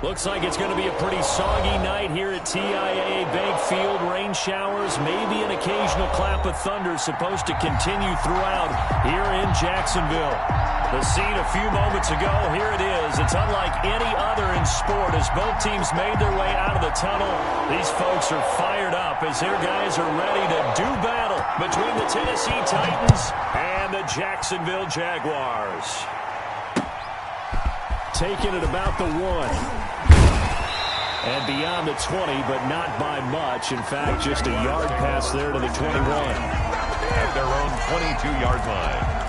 Looks like it's going to be a pretty soggy night here at TIAA Bank Field. Rain showers, maybe an occasional clap of thunder supposed to continue throughout here in Jacksonville. The scene a few moments ago, here it is. It's unlike any other in sport as both teams made their way out of the tunnel. These folks are fired up as their guys are ready to do battle between the Tennessee Titans and the Jacksonville Jaguars. Taking it about the 1. And beyond the 20, but not by much. In fact, just a yard pass there to the 21. At their own 22-yard line.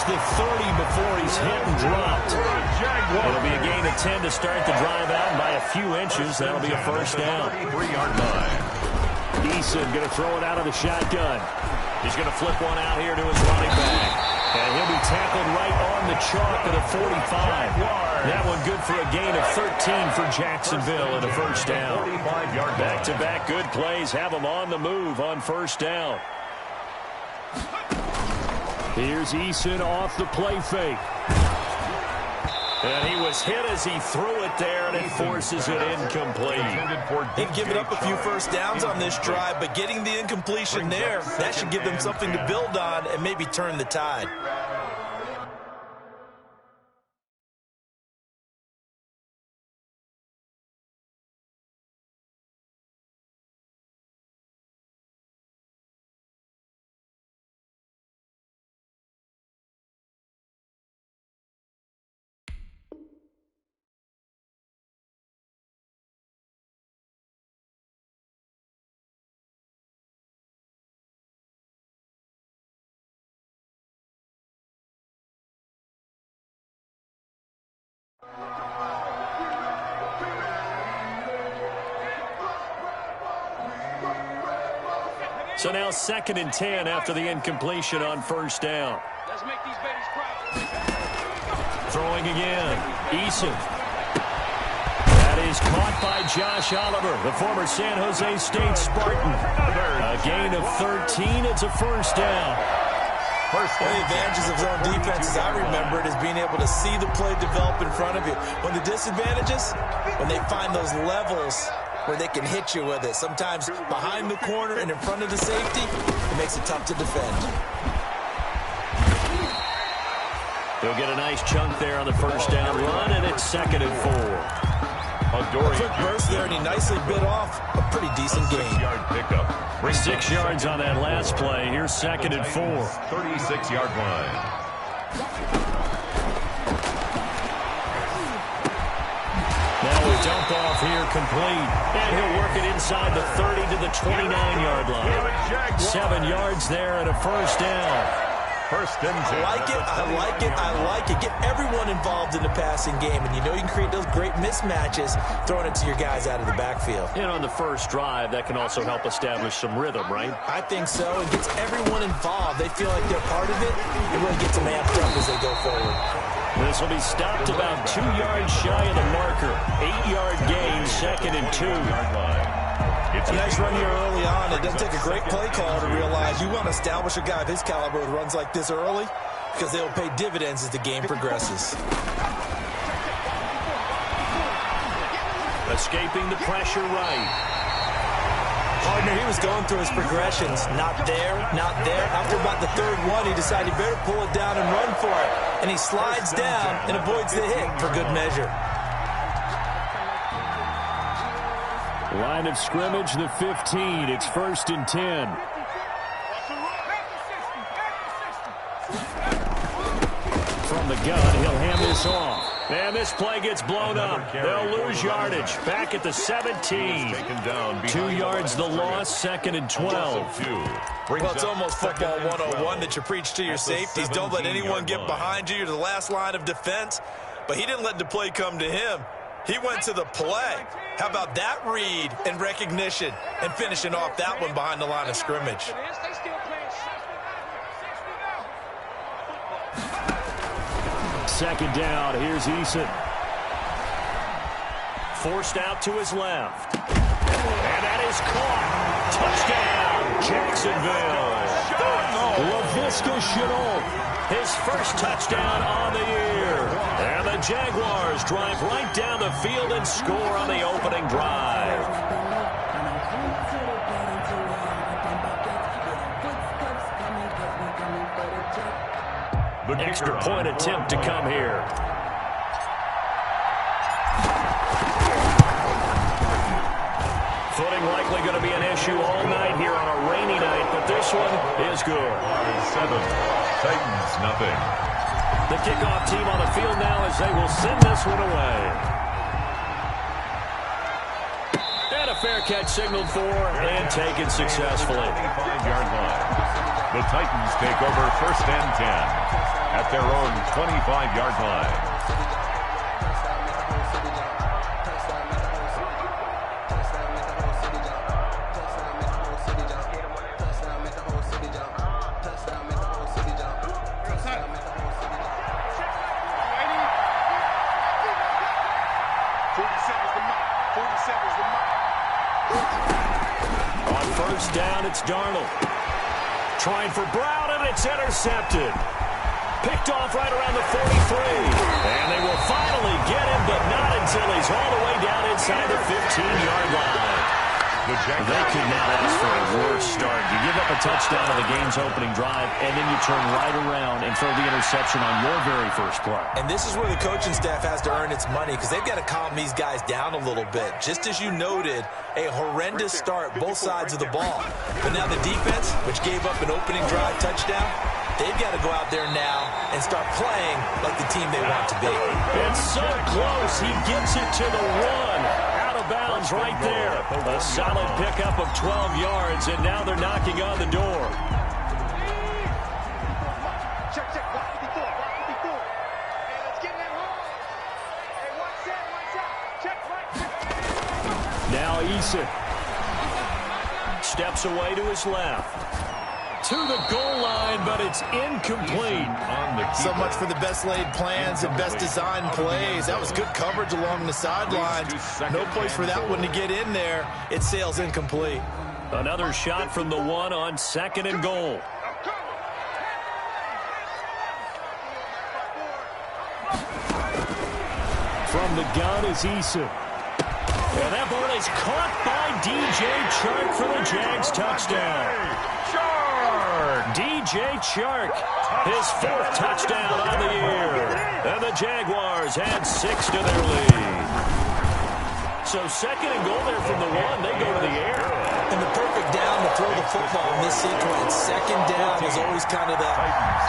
The 30 before he's hit and dropped. It'll be a gain of 10 to start the drive out, and by a few inches, that'll be a first down. 3-yard line. Eason going to throw it out of the shotgun. He's going to flip one out here to his running back. And he'll be tackled right on the chalk at a 45. That one good for a gain of 13 for Jacksonville and a first down. Back-to-back good plays have them on the move on first down. Here's Eason off the play fake. And he was hit as he threw it there, and it forces it incomplete. They've given up a few first downs on this drive, but getting the incompletion there, that should give them something to build on and maybe turn the tide. So now 2nd and 10 after the incompletion on first down. Let's make these babies cry. Throwing again. Eason. That is caught by Josh Oliver, the former San Jose State Spartan. A gain of 13. It's a first down. One of the advantages of zone defense, as I remember it, is being able to see the play develop in front of you. When the disadvantages, when they find those levels where they can hit you with it. Sometimes behind the corner and in front of the safety, it makes it tough to defend. They'll get a nice chunk there on the first down run, and it's 2nd and 4. A quick burst there, and he nicely bit off a pretty decent gain. 6-yard pickup. 6 yards on that last play. Here's 2nd and 4. 36-yard line. Dump off here complete. And he'll work it inside the 30 to the 29-yard line. 7 yards there and a first down. First and 10. I like it, I like it, I like it. Get everyone involved in the passing game, and you know you can create those great mismatches throwing it to your guys out of the backfield. And on the first drive, that can also help establish some rhythm, right? I think so. It gets everyone involved. They feel like they're part of it. It really gets them amped up as they go forward. This will be stopped about 2 yards shy of the marker. 8-yard gain, 2nd and 2. It's a nice run here early on. It doesn't take a great play call to realize you want to establish a guy of his caliber with runs like this early because they will pay dividends as the game progresses. Escaping the pressure right. Partner, he was going through his progressions. Not there, not there. After about the 3rd one, he decided he better pull it down and run for it. And he slides down and avoids the hit for good measure. Line of scrimmage, the 15. It's 1st and 10. From the gun, he'll hand this off. And this play gets blown up. They'll lose yardage. Back at the 17. 2 yards the loss, 2nd and 12. Well, it's almost football 101 that you preach to your safeties. Don't let anyone get behind you. You're the last line of defense. But he didn't let the play come to him. He went to the play. How about that read and recognition and finishing off that one behind the line of scrimmage? Second down, here's Eason. Forced out to his left. And that is caught. Touchdown, Jacksonville. Laviska Shenault, his first touchdown on the year. And the Jaguars drive right down the field and score on the opening drive. Extra point attempt to come here. Footing likely going to be an issue all night here on a rainy night, but this one is good. 7, Titans nothing. The kickoff team on the field now as they will send this one away. And a fair catch signaled for and taken successfully. 25-yard line. The Titans take over 1st and 10 at their own 25-yard line. On first down, it's Darnold. Trying for Brown, and it's intercepted. Picked off right around the 43. And they will finally get him, but not until he's all the way down inside the 15-yard line. They could not ask for a worse start. You give up a touchdown on the game's opening drive, and then you turn right around and throw the interception on your very first play. And this is where the coaching staff has to earn its money because they've got to calm these guys down a little bit. Just as you noted, a horrendous start both sides of the ball. But now the defense, which gave up an opening drive touchdown, they've got to go out there now and start playing like the team they want to be. It's so close. He gets it to the one. Out of bounds right there. A solid pickup of 12 yards, and now they're knocking on the door. Now Eason steps away to his left. To the goal line, but it's incomplete. So much for the best laid plans and best designed plays. That was good coverage along the sidelines. No place for that one to get in there. It sails incomplete. Another shot from the one on 2nd and goal. From the gun is Eason. And that ball is caught by DJ Chark for the Jags touchdown. DJ Chark, his 4th touchdown on the year. And the Jaguars add 6 to their lead. So 2nd and goal there from the one. They go to the air. And the perfect down to throw the football in this sequence. 2nd down is always kind of the,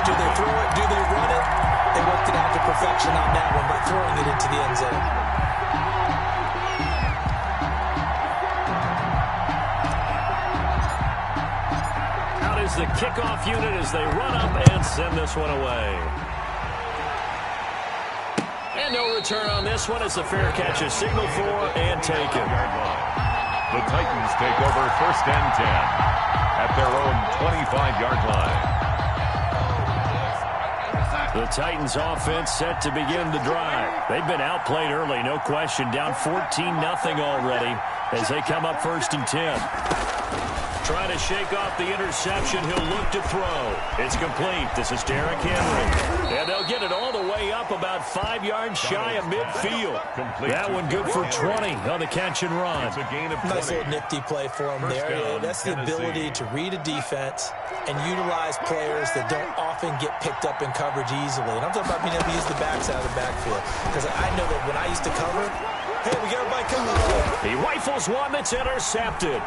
do they throw it, do they run it? They worked it out to perfection on that one by throwing it into the end zone. The kickoff unit as they run up and send this one away. And no return on this one as the fair catch is signaled for and taken. The Titans take over 1st and 10 at their own 25-yard line. The Titans offense set to begin the drive. They've been outplayed early, no question, down 14-0 already as they come up 1st and 10. Trying to shake off the interception. He'll look to throw. It's complete. This is Derrick Henry. And they'll get it all the way up about 5 yards shy of midfield. That one good for 20 on the catch and run. It's a gain of 20. Nice little nifty play for him there. That's the ability to read a defense and utilize players that don't often get picked up in coverage easily. And I'm talking about being able to use the backside of the backfield. Because I know that when I used to cover, hey, we got everybody coming. He rifles one that's intercepted.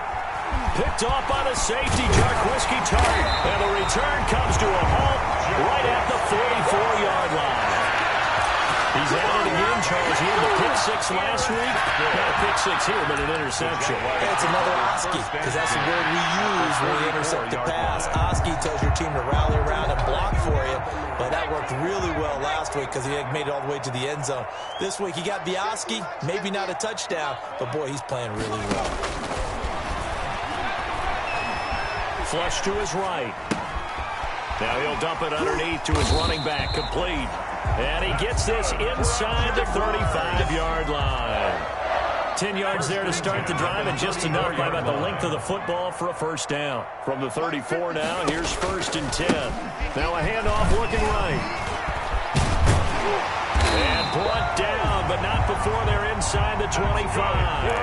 Picked off by the safety, Jarquiski Tartt. And the return comes to a halt right at the 44-yard line. He's at it again, Charles. He had the pick six last week. Not a pick six here, but an interception. It's another Oski, because that's the word we use when we intercept the pass. Oski tells your team to rally around and block for you, but that worked really well last week because he had made it all the way to the end zone. This week he got the Oski, maybe not a touchdown, but boy, he's playing really well. Flush to his right. Now he'll dump it underneath to his running back, complete. And he gets this inside the 35-yard line. 10 yards there to start the drive, and just enough by about the length of the football for a first down. From the 34 now, here's 1st and 10. Now a handoff looking right. And brought down, but not before they're inside the 25.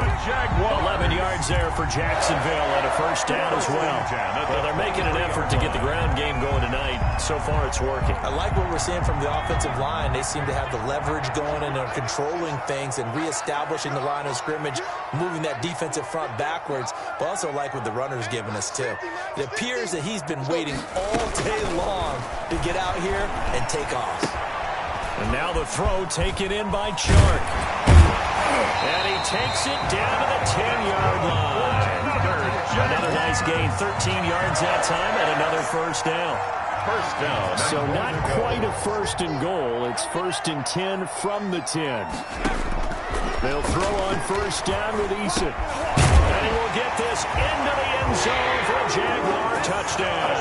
11 yards there for Jacksonville, and a first down as well. Well, they're making an effort to get the ground game going tonight. So far, it's working. I like what we're seeing from the offensive line. They seem to have the leverage going, and they're controlling things and reestablishing the line of scrimmage, moving that defensive front backwards, but also like what the runner's giving us, too. It appears that he's been waiting all day long to get out here and take off. And now the throw taken in by Chark. And he takes it down to the 10-yard line. Another nice gain, 13 yards that time, and another first down. First down. So not quite a 1st and goal. It's 1st and 10 from the 10. They'll throw on first down with Eason. And he will get this into the end zone for a Jaguar touchdown.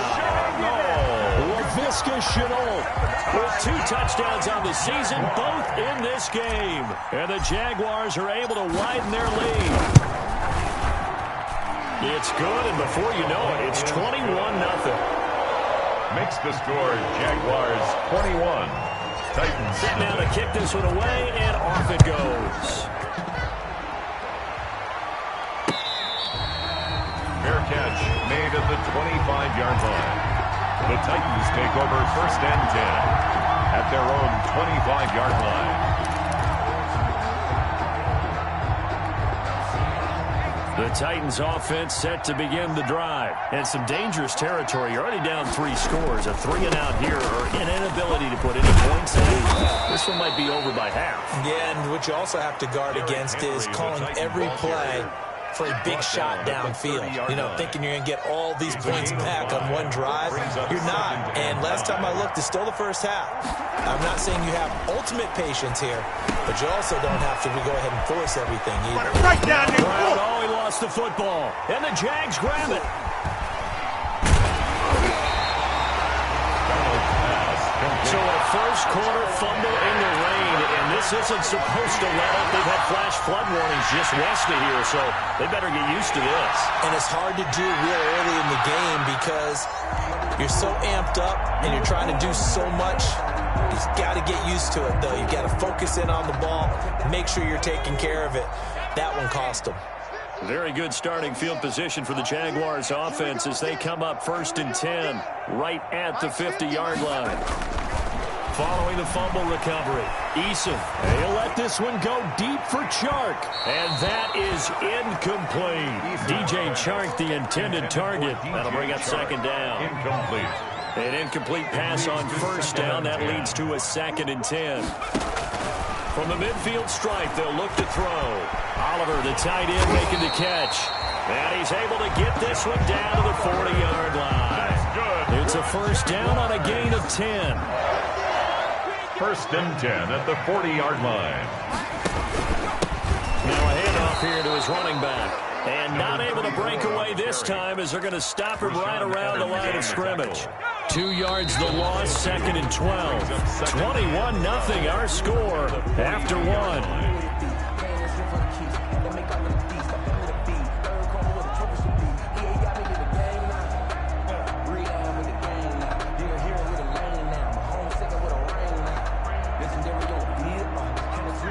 Laviska Shenault with 2 touchdowns on the season, both in this game. And the Jaguars are able to widen their lead. It's good, and before you know it, it's 21-0. Makes the score Jaguars 21. Titans. Set now to kick this one away, and off it goes. Fair catch made at the 25-yard line. The Titans take over 1st and 10 at their own 25-yard line. The Titans offense set to begin the drive. And some dangerous territory. You're already down 3 scores. A 3-and-out here, or an inability to put any points in. This one might be over by half. Yeah, and what you also have to guard against is calling every play for a big shot downfield. You know, thinking you're going to get all these points back on one drive. You're not. And last time I looked, it's still the first half. I'm not saying you have ultimate patience here, but you also don't have to go ahead and force everything either. Right down there. Oh, he lost the football. And the Jags grab it. So a first quarter fumble in the rain, and this isn't supposed to let up. They've had flash flood warnings just west of here, so they better get used to this. And it's hard to do real early in the game because you're so amped up and you're trying to do so much. You've got to get used to it, though. You've got to focus in on the ball, make sure you're taking care of it. That one cost them. Very good starting field position for the Jaguars offense as they come up 1st and 10 right at the 50-yard line. Following the fumble recovery, Eason, he'll let this one go deep for Chark. And that is incomplete. DJ Chark, the intended target. That'll bring up 2nd down. Incomplete. An incomplete pass on first down. That leads to a 2nd and 10. From the midfield stripe, they'll look to throw. Oliver, the tight end, making the catch. And he's able to get this one down to the 40-yard line. It's a first down on a gain of 10. 1st and 10 at the 40-yard line. Now a handoff here to his running back. And not able to break away this time as they're going to stop him right around the line of scrimmage. 2 yards the loss, 2nd and 12. 21-0 our score after 1.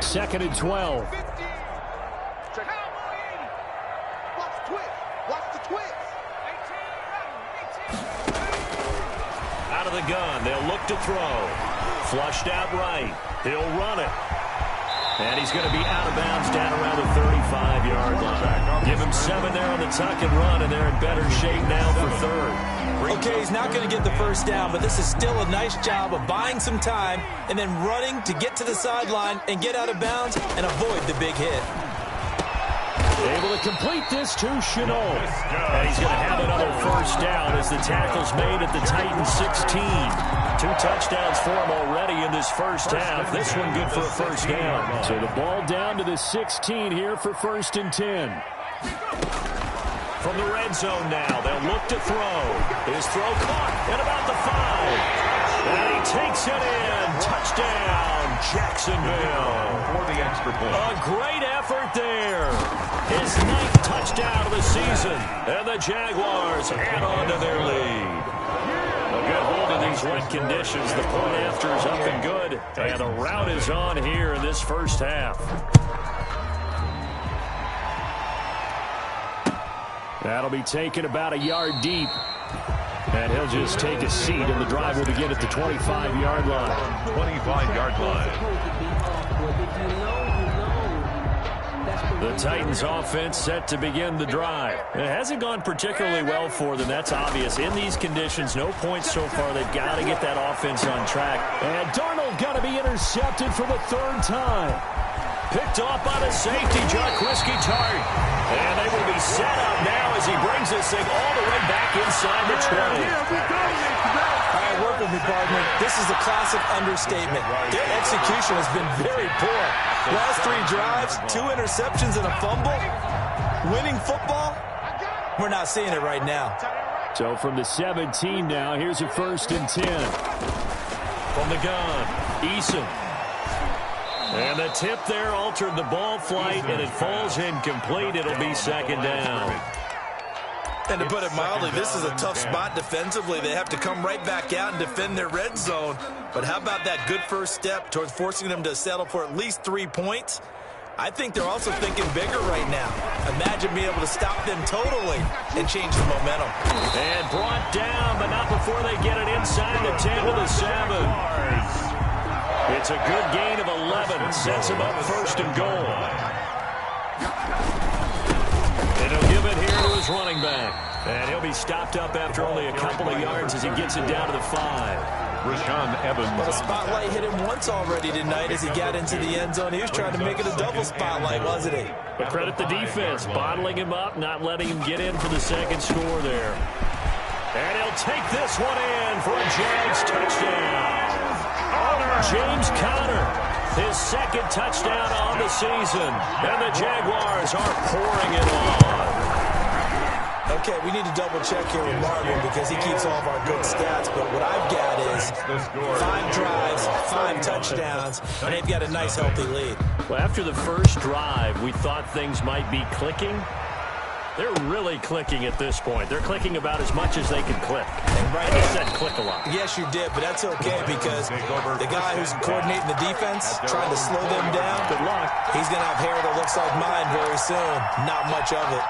Second and 12. Out of the gun, they'll look to throw. Flushed out right. He'll run it. And he's going to be out of bounds down around the 35-yard line. Give him 7 there on the tuck and run, and they're in better shape now for third. Okay, he's not going to get the first down, but this is still a nice job of buying some time and then running to get to the sideline and get out of bounds and avoid the big hit. Able to complete this to Chenault. And he's going to have another first down as the tackle's made at the Titans 16. 2 touchdowns for him already in this first half. This one good for a first down. So the ball down to the 16 here for 1st and 10. From the red zone now, they'll look to throw. His throw caught at about the 5. And he takes it in. Touchdown, Jacksonville. For the extra point. A great effort there. His 9th touchdown of the season. And the Jaguars add on to their lead. A good hold in these wet conditions. The point after is up and good. And the route is on here in this first half. That'll be taken about a yard deep. And he'll just take a seat, and the drive will begin at the 25-yard line. 25-yard line. The Titans offense set to begin the drive. It hasn't gone particularly well for them, that's obvious. In these conditions, no points so far. They've got to get that offense on track. And Darnold got to be intercepted for the 3rd time. Picked off by the safety, Jarquiski Tart. And they will be set up now as he brings this thing all the way back inside the 20. All right, work with me, partner. This is a classic understatement. Their execution has been very poor. Last 3 drives, 2 interceptions and a fumble. Winning football, we're not seeing it right now. So from the 17 now, here's a 1st and 10. From the gun, Eason. And the tip there altered the ball flight, and it falls incomplete. It'll be 2nd down. And to put it mildly, this is a tough spot defensively. They have to come right back out and defend their red zone. But how about that good first step towards forcing them to settle for at least 3 points? I think they're also thinking bigger right now. Imagine being able to stop them totally and change the momentum. And brought down, but not before they get it inside the 10 to the 7. It's a good gain of 11. Sets him up 1st and goal. And he'll give it here to his running back. And he'll be stopped up after only a couple of yards as he gets it down to the 5. Rashaan Evans. But a spotlight hit him once already tonight as he got into the end zone. He was trying to make it a double spotlight, wasn't he? But credit the defense, bottling him up, not letting him get in for the 2nd score there. And he'll take this one in for a Jags touchdown. James Conner, his 2nd touchdown on the season. And the Jaguars are pouring it on. Okay, we need to double-check here with Marvin because he keeps all of our good stats. But what I've got is 5 drives, 5 touchdowns, and they've got a nice, healthy lead. Well, after the first drive, we thought things might be clicking. They're really clicking at this point. They're clicking about as much as they can click. And right I said click a lot. Yes, you did, but that's okay because the guy who's coordinating the defense, trying to slow them down, Good luck. he's going to have hair that looks like mine very soon. Not much of it.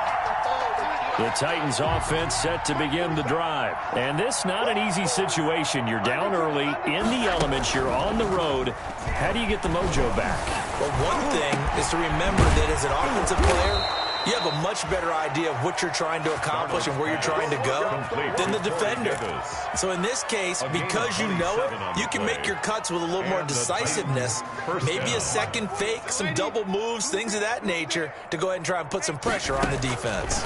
The Titans offense set to begin the drive. And this not an easy situation. You're down early, in the elements, you're on the road. How do you get the mojo back? Well, one thing is to remember that as an offensive player, you have a much better idea of what you're trying to accomplish and where you're trying to go than the defender. So in this case, because you know it, you can make your cuts with a little more decisiveness, maybe a second fake, some double moves, things of that nature, to go ahead and try and put some pressure on the defense.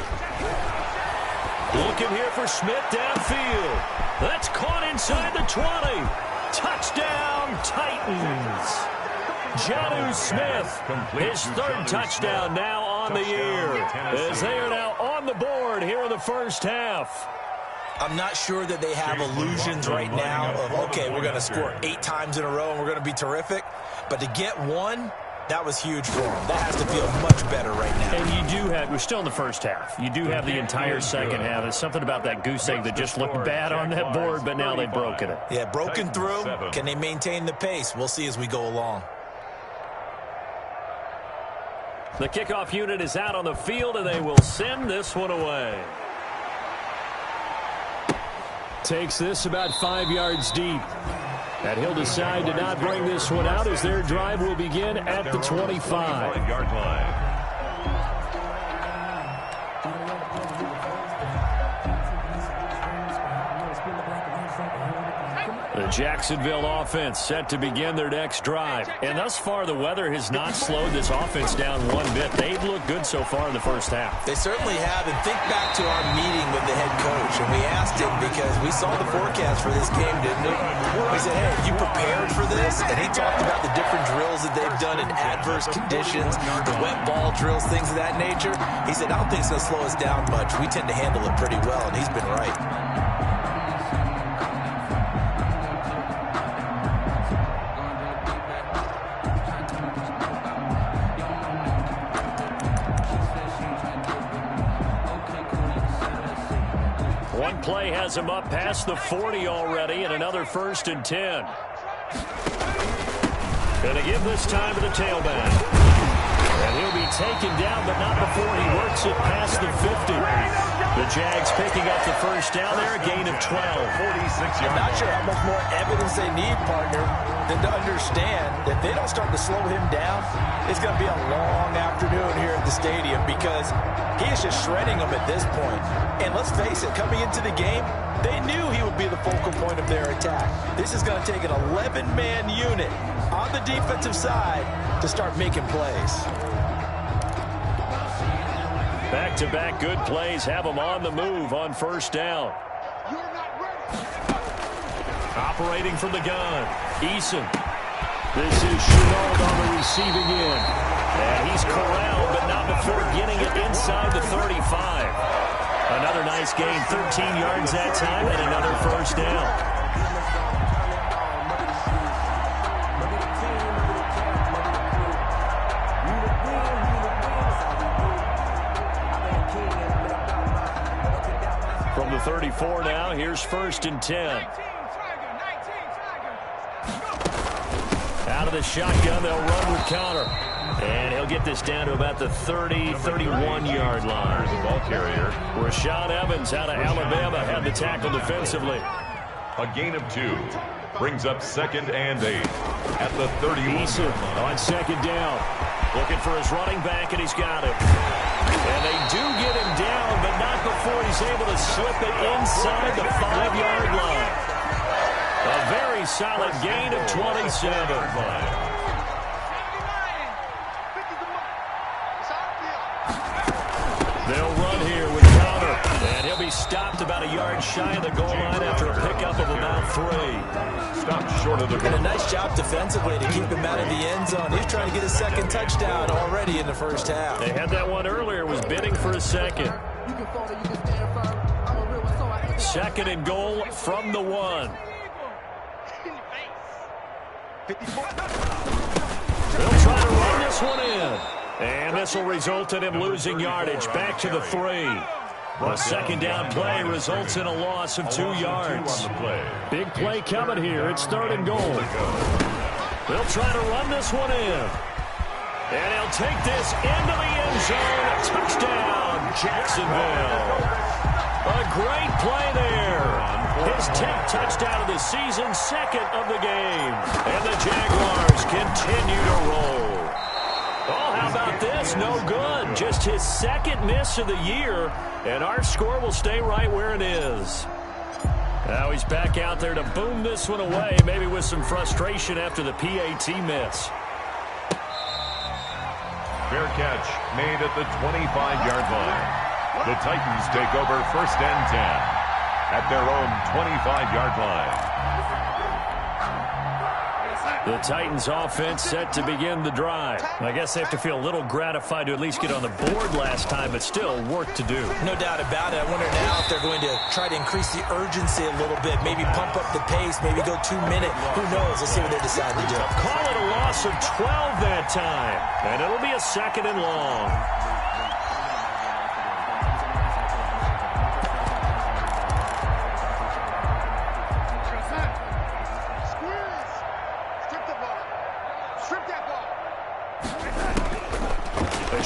Looking here for Smith downfield. That's caught inside the 20. Touchdown, Titans. Jonnu Smith, his 3rd touchdown now on the year, as they are now on the board here in the first half. I'm not sure that they have illusions right now of, okay, we're going to score 8 times in a row and we're going to be terrific. But to get one, that was huge for them. That has to feel much better right now. And you do have, we're still in the first half. You do have the entire second half. There's something about that goose egg that just looked bad on that board, but now they've broken it. Yeah, broken through. Can they maintain the pace? We'll see as we go along. The kickoff unit is out on the field, and they will send this one away. Takes this about 5 yards deep. And he'll decide to not bring this one out as their drive will begin at the 25-yard line. The Jacksonville offense set to begin their next drive. And thus far, the weather has not slowed this offense down one bit. They've looked good so far in the first half. They certainly have. And think back to our meeting with the head coach. And we asked him because we saw the forecast for this game, didn't we? We said, hey, have you prepared for this? And he talked about the different drills that they've done in adverse conditions, the wet ball drills, things of that nature. He said, I don't think it's going to slow us down much. We tend to handle it pretty well, and he's been right. One play has him up past the 40 already, and another 1st and 10. Going to give this time to the tailback. And he'll be taken down, but not before he works it past the 50. The Jags picking up the first down there, a gain of 12. 46 yards. I'm not sure how much more evidence they need, partner, than to understand that if they don't start to slow him down, it's going to be a long afternoon here at the stadium because he is just shredding them at this point. And let's face it, coming into the game, they knew he would be the focal point of their attack. This is going to take an 11-man unit on the defensive side to start making plays. Back-to-back good plays have them on the move on first down. Operating from the gun, Eason. This is Chenault on the receiving end. And he's corralled, but not before getting it inside the 35. Another nice gain, 13 yards that time, and another first down. From the 34 now, here's 1st and 10. Out of the shotgun, they'll run with counter. And he'll get this down to about the 30, 31-yard line. The ball carrier. Rashad Evans out of Alabama had the tackle defensively. A gain of 2. Brings up 2nd and 8 at the 31. Eason on 2nd down. Looking for his running back, and he's got it. And they do get him down, but not before he's able to slip it inside the 5-yard line. A very solid gain of 27. They'll run here with counter, and he'll be stopped about a yard shy of the goal line after a pickup of about 3. Stopped short of the goal. And a nice job defensively to keep him out of the end zone. He's trying to get his 2nd touchdown already in the first half. They had that one earlier, was bidding for a 2nd. 2nd and goal from the 1. They'll try to run this one in. And this will result in him losing yardage back to the 3. A 2nd down play results in a loss of 2 yards. Big play coming here. It's 3rd and goal. They'll try to run this one in. And he'll take this into the end zone. Touchdown, Jacksonville. A great play there. His 10th touchdown of the season, 2nd of the game. And the Jaguars continue to roll. Oh, how about this? No good. Just his 2nd miss of the year, and our score will stay right where it is. Now he's back out there to boom this one away, maybe with some frustration after the PAT miss. Fair catch made at the 25-yard line. The Titans take over 1st and 10 at their own 25-yard line. The Titans offense set to begin the drive. I guess they have to feel a little gratified to at least get on the board last time, but still work to do. No doubt about it. I wonder now if they're going to try to increase the urgency a little bit, maybe pump up the pace, maybe go 2-minute. Who knows? Let's see what they decide to do. Call it a loss of 12 that time, and it'll be a 2nd and long.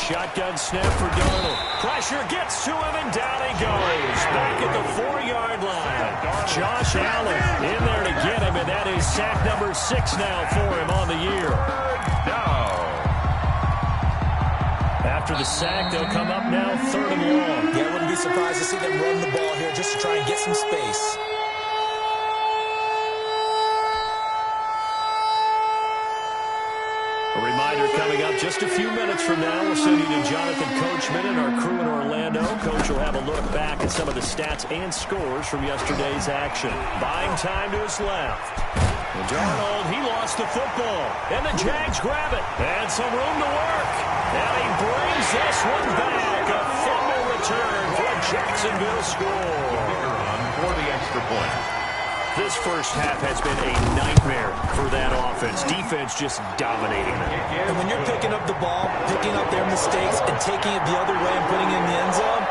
shotgun snap for Darnold. Pressure gets to him, and down he goes. Back at the 4-yard line. Josh Allen in there to get him, and that is sack number 6 now for him on the year. After the sack, they'll come up now 3rd and long. Yeah, I wouldn't be surprised to see them run the ball here just to try and get some space. A reminder coming up just a few minutes from now. We'll send you to Jonathan Coachman and our crew in Orlando. Coach will have a look back at some of the stats and scores from yesterday's action. Buying time to his left. And Darnold, he lost the football. And the Jags grab it. And some room to work. And he brings this one back. A fumble return for a Jacksonville score. For the extra point. This first half has been a nightmare for that offense. Defense just dominating them. And when you're picking up the ball, picking up their mistakes, and taking it the other way and putting it in the end zone,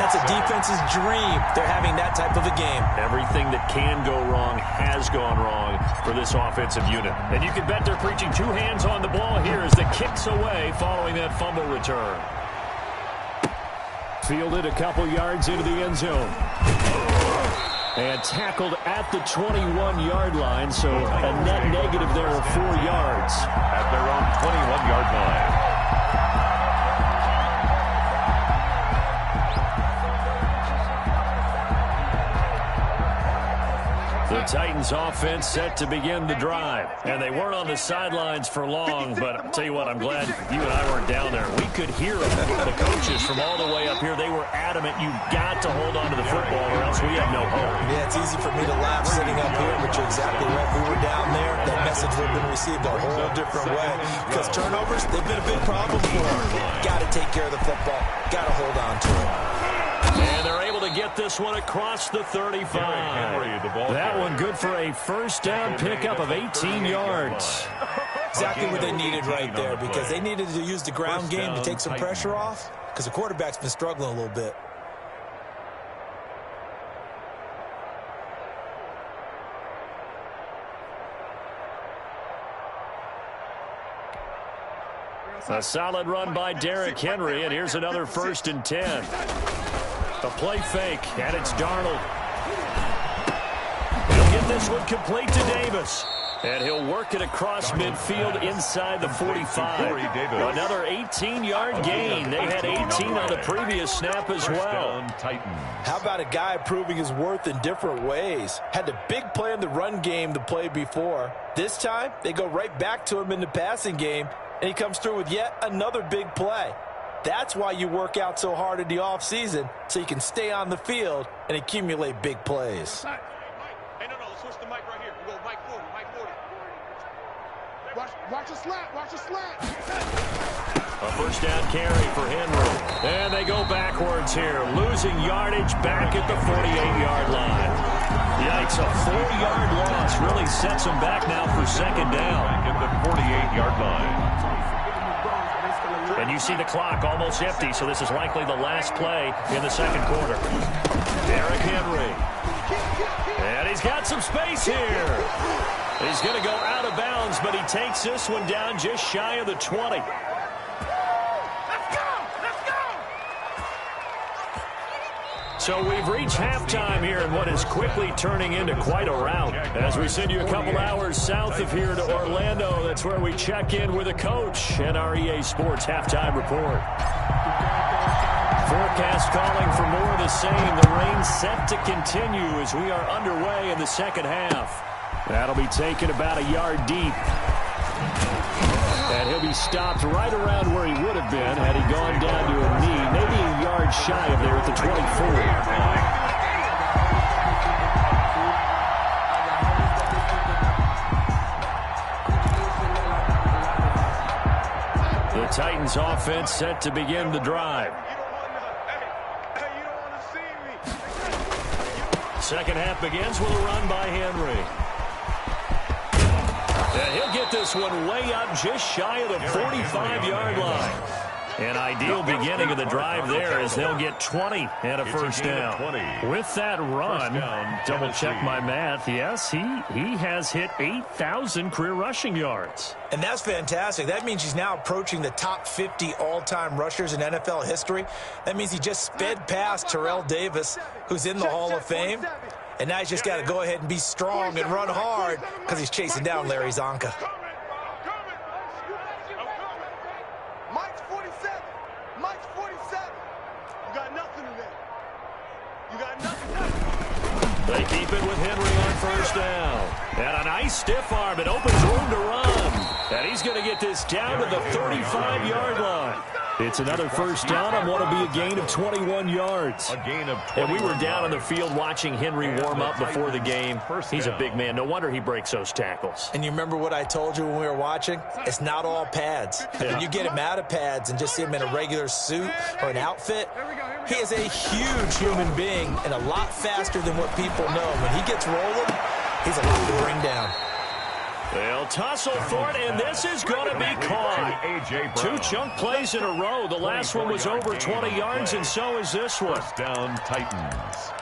that's a defense's dream. They're having that type of a game. Everything that can go wrong has gone wrong for this offensive unit. And you can bet they're preaching 2 hands on the ball here as the kick's away following that fumble return. Fielded a couple yards into the end zone. And tackled at the 21-yard line, so a net negative there of 4 yards. At their own 21-yard line. The Titans offense set to begin the drive. And they weren't on the sidelines for long, but I'll tell you what, I'm glad you and I weren't down there. We could hear them. The coaches from all the way up here, they were adamant you've got to hold on to the football or else we have no hope. Yeah, it's easy for me to laugh sitting up here, but you're exactly right. If we were down there, that message would have been received a whole different way. Because turnovers, they've been a big problem for them. Got to take care of the football. Got to hold on to it. And they're able to get this one across the 35. That one good for a first down pickup of 18 yards. Exactly what they needed right there, because they needed to use the ground game to take some pressure off, because the quarterback's been struggling a little bit. A solid run by Derrick Henry, and here's another 1st and 10. A play fake, and it's Darnold. He'll get this one complete to Davis. And he'll work it across midfield inside the 45. Another 18-yard gain. They had 18 on the previous snap as well. How about a guy proving his worth in different ways? Had a big play in the run game to play before. This time, they go right back to him in the passing game, and he comes through with yet another big play. That's why you work out so hard in the offseason, so you can stay on the field and accumulate big plays. Hey, no, switch the mic right here. We go mic 40, mic 40. Watch the slant, watch the slant. A first down carry for Henry. And they go backwards here, losing yardage back at the 48-yard line. Yikes, a 4-yard loss really sets them back now for 2nd down. Back at the 48-yard line. And you see the clock almost empty, so this is likely the last play in the 2nd quarter. Derrick Henry. And he's got some space here. He's going to go out of bounds, but he takes this one down just shy of the 20. So we've reached halftime here in what is quickly turning into quite a rout. As we send you a couple hours south of here to Orlando, that's where we check in with a coach and our EA Sports halftime report. Forecast calling for more of the same. The rain set to continue as we are underway in the 2nd half. That'll be taken about a yard deep. And he'll be stopped right around where he would have been had he gone down to a knee, maybe a yard shy of there at the 24. The Titans offense set to begin the drive. Second half begins with a run by Henry. And he'll get this one way up just shy of the 45-yard line. An ideal beginning of the drive there as they'll get 20 and a first down. With that run, double-check my math, yes, he has hit 8,000 career rushing yards. And that's fantastic. That means he's now approaching the top 50 all-time rushers in NFL history. That means he just sped past Terrell Davis, who's in the Hall of Fame. And now he's just got to go ahead and be strong and run hard because he's chasing down Larry Zonka. Mike's 47. Mike's 47. You got nothing in there. You got nothing. They keep it with Henry on first down. And a nice stiff arm. It opens room to run. And he's going to get this down to the 35-yard line. It's another first down on what will be a gain of 21 yards. A gain of 21 and we were down on the field watching Henry warm up before the game. He's a big man. No wonder he breaks those tackles. And you remember what I told you when we were watching? It's not all pads. Yeah. When you get him out of pads and just see him in a regular suit or an outfit, he is a huge human being and a lot faster than what people know. When he gets rolling, he's a lot to bring down. They'll tussle for it, and this is going to be caught. Two chunk plays in a row. The last one was over 20 yards, and so is this one. First down, Titans.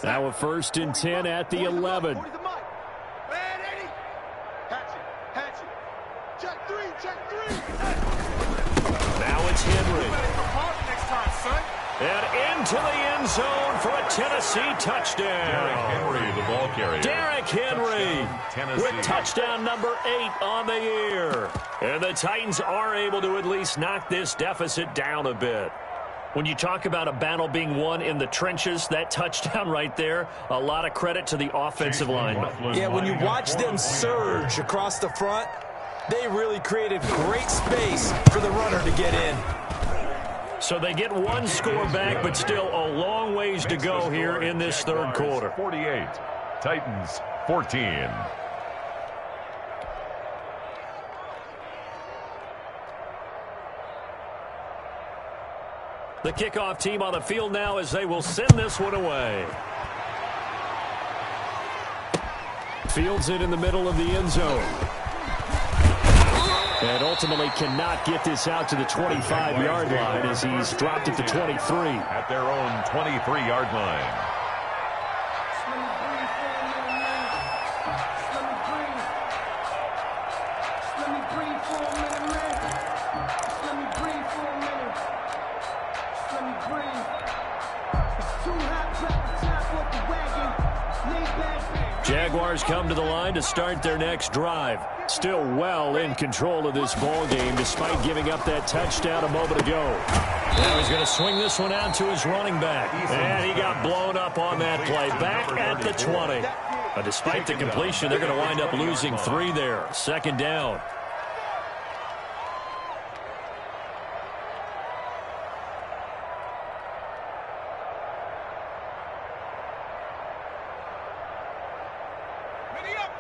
Now a 1st and 10 at the 11. Now it's Henry. And into the end zone for a Tennessee touchdown. Derrick Henry, the ball carrier. Derrick Henry with touchdown number 8 on the year. And the Titans are able to at least knock this deficit down a bit. When you talk about a battle being won in the trenches, that touchdown right there, a lot of credit to the offensive line. Yeah, when you watch them surge across the front, they really created great space for the runner to get in. So they get one score back, but still a long ways to go here in this third quarter. 48, Titans 14. The kickoff team on the field now as they will send this one away. Fields it in the middle of the end zone. And ultimately cannot get this out to the 25-yard line as he's dropped it to 23. At their own 23-yard line. Jaguars come to the line to start their next drive. Still well in control of this ball game despite giving up that touchdown a moment ago. Now he's going to swing this one out to his running back. And he got blown up on that play. Back at the 20. But despite the completion, they're going to wind up losing 3 there. 2nd down.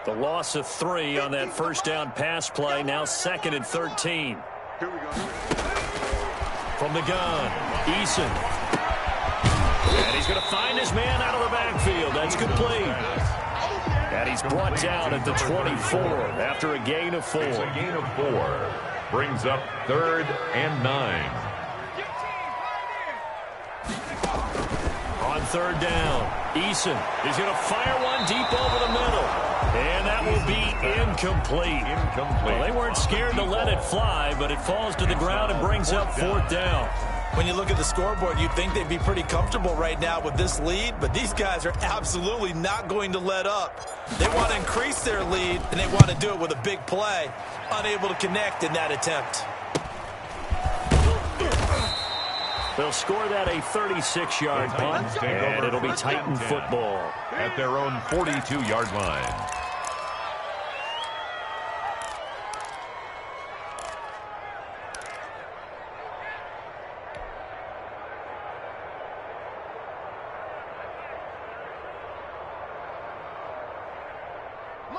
The loss of 3 on that first down pass play. Now 2nd and 13. From the gun, Eason. And he's going to find his man out of the backfield. That's complete. And he's brought down at the 24 after a gain of 4. It's a gain of 4. Brings up 3rd and 9. On 3rd down, Eason is going to fire one deep over the middle. And that will be incomplete. Well, they weren't scared to let it fly, but it falls to the ground and brings up 4th down. When you look at the scoreboard, you'd think they'd be pretty comfortable right now with this lead, but these guys are absolutely not going to let up. They want to increase their lead, and they want to do it with a big play. Unable to connect in that attempt. They'll score that a 36-yard punt, and it'll be Titan football. At their own 42-yard line.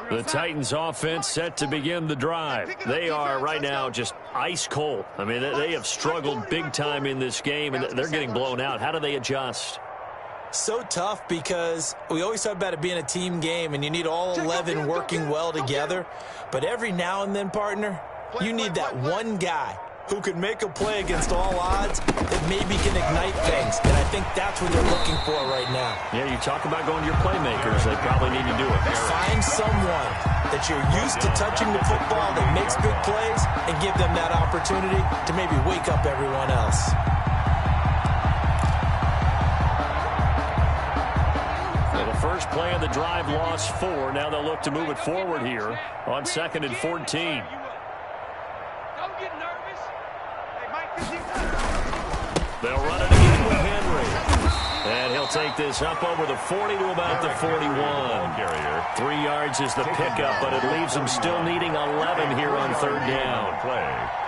The Titans offense set to begin the drive. They are right now just ice cold. I mean, they have struggled big time in this game, and they're getting blown out. How do they adjust? So tough because we always talk about it being a team game and you need all 11 working well together. But every now and then, partner, you need that one guy who can make a play against all odds that maybe can ignite things. And I think that's what they're looking for right now. Yeah, you talk about going to your playmakers. They probably need to do it. Find someone that you're used to touching the football that makes big plays and give them that opportunity to maybe wake up everyone else. First play of the drive lost 4. Now they'll look to move it forward here on 2nd and 14. Don't get nervous. Hey, Mike, They'll run it again with Henry. And he'll take this up over the 40 to about the 41. 3 yards is the pickup, but it leaves them still needing 11 here on 3rd down.